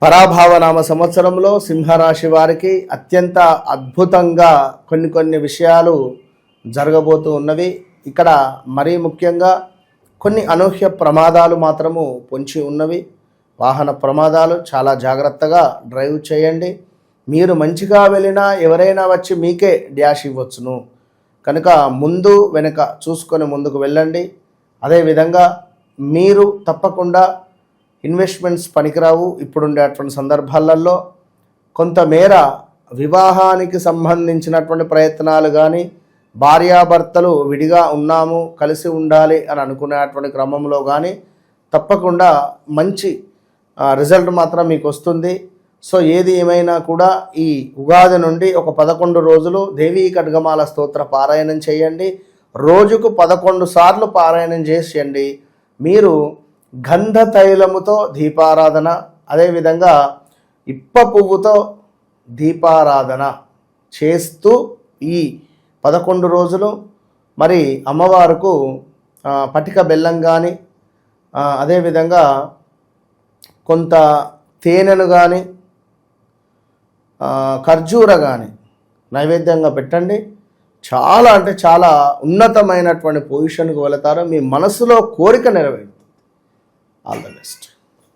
పరాభావనామ సంవత్సరంలో సింహరాశి వారికి అత్యంత అద్భుతంగా కొన్ని విషయాలు జరగబోతూ ఉన్నవి. ఇక్కడ మరీ ముఖ్యంగా కొన్ని అనూహ్య ప్రమాదాలు మాత్రము పొంచి ఉన్నవి. వాహన ప్రమాదాలు, చాలా జాగ్రత్తగా డ్రైవ్ చేయండి. మీరు మంచిగా వెళ్ళినా ఎవరైనా వచ్చి మీకే డ్యాష్ ఇవ్వచ్చును కనుక ముందు వెనుక చూసుకొని ముందుకు వెళ్ళండి. అదేవిధంగా మీరు తప్పకుండా ఇన్వెస్ట్మెంట్స్ పనికిరావు. ఇప్పుడుండేటువంటి సందర్భాలలో కొంతమేర వివాహానికి సంబంధించినటువంటి ప్రయత్నాలు కానీ, భార్యాభర్తలు విడిగా ఉన్నాము కలిసి ఉండాలి అని అనుకునేటువంటి క్రమంలో కానీ తప్పకుండా మంచి రిజల్ట్ మాత్రం మీకు వస్తుంది. సో ఏది ఏమైనా కూడా ఈ ఉగాది నుండి ఒక 11 రోజులు దేవీ ఖడ్గమాల స్తోత్ర పారాయణం చేయండి. రోజుకు 11 సార్లు పారాయణం చేసేయండి. మీరు గంధ తైలముతో దీపారాధన, అదేవిధంగా ఇప్ప పువ్వుతో దీపారాధన చేస్తూ ఈ 11 రోజులు మరి అమ్మవారుకు పటిక బెల్లం కానీ, అదేవిధంగా కొంత తేనెను కానీ, ఖర్జూర కానీ నైవేద్యంగా పెట్టండి. చాలా అంటే చాలా ఉన్నతమైనటువంటి పొజిషన్కు వెళతారు. మీ మనసులో కోరిక నెరవేరుతుంది. All the best.